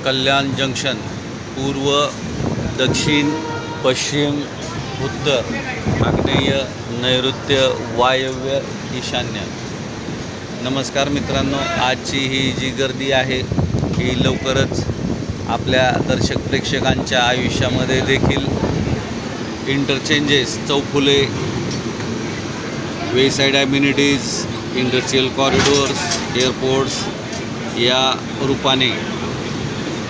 कल्याण junction पूर्व, दक्षिण, पश्चिम, उत्तर, आग्नेय, नैऋत्य, वायव्य, ईशान्य। नमस्कार मित्रांनो, आजची ही जी गर्दी आहे ही लवकरच आपल्या दर्शक प्रेक्षकांच्या आयुष्यामध्ये देखील इंटरचेंजेस, चौफुले, wayside amenities, industrial corridors, airports या रूपाने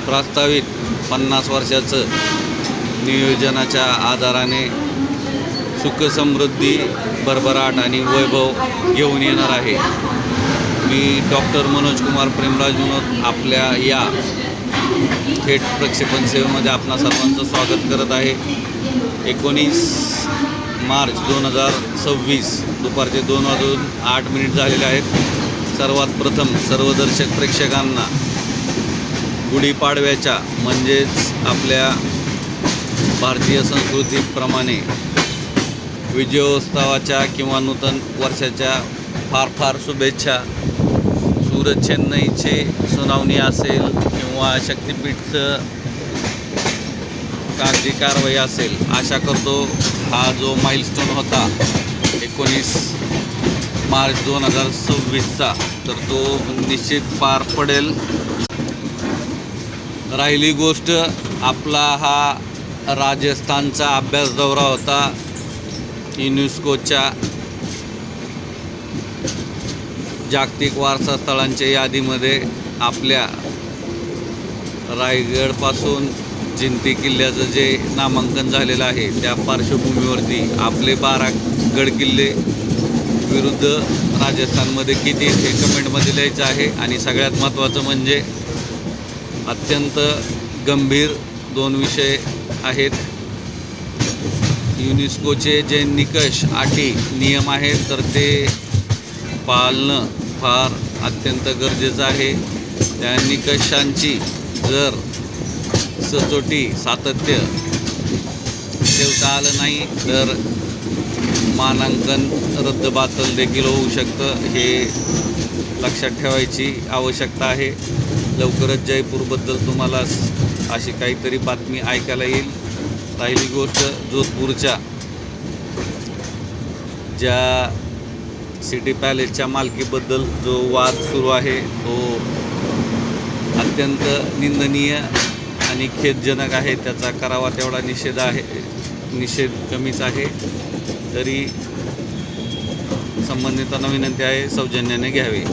प्रस्तावित 50 वर्षाचं नियोजनाच्या आधाराने सुखसमृद्धी, भरभराट आणि वैभव घेऊन येणार आहे। मी डॉक्टर मनोज कुमार प्रेमराज म्हणून आपल्या या थेट प्रक्षेपण सेवेमध्ये आपणा सर्वांचं स्वागत करत आहे। 19 मार्च 2026 दुपारचे 2:08 झालेले आहेत। सर्वात प्रथम सर्व दर्शक प्रेक्षकांना गुढीपाडव्याच्या म्हणजेच आपल्या भारतीय संस्कृतीप्रमाणे विजयोत्सवाच्या किंवा नूतन वर्षाच्या फार फार शुभेच्छा। सूरत चेन्नईचे सुनावणी असेल किंवा शक्तिपीठचं कागदी कारवाई असेल, आशा करतो हा जो माइलस्टोन होता 19 मार्च 2026चा तर तो निश्चित पार पडेल। राहिली गोष्ट आपला हा राजस्थानचा अभ्यास दौरा होता। युनेस्कोच्या जागतिक वारसा स्थळांच्या यादीमध्ये आपल्या रायगडपासून जिंती किल्ल्याचं जे नामांकन झालेलं आहे त्या पार्श्वभूमीवरती आपले 12 गडकिल्ले विरुद्ध राजस्थानमध्ये किती हे कमेंटमध्ये लिहायचं आहे। आणि सगळ्यात महत्त्वाचं म्हणजे अत्यंत गंभीर 2 विषय आहेत। युनेस्कोचे जे निकष, अटी, नियम आहेत तर ते पाळणं फार अत्यंत गरजेचं आहे। त्या निकषांची जर सचोटी, सातत्य ठेवता आलं नाही तर मानांकन रद्दबातल देखील होऊ शकतं, हे लक्षात ठेवायची आवश्यकता आहे। लवकरच जयपूरबद्दल तुम्हाला अशी काहीतरी बातमी ऐकायला येईल। राहिली गोष्ट जोधपूरच्या ज्या सिटी पॅलेसच्या मालकीबद्दल जो वाद सुरू आहे तो अत्यंत निंदनीय आणि खेदजनक आहे। त्याचा करावा तेवढा निषेध कमीच आहे, तरी संबंधितांना विनंती आहे सौजन्याने घ्यावे।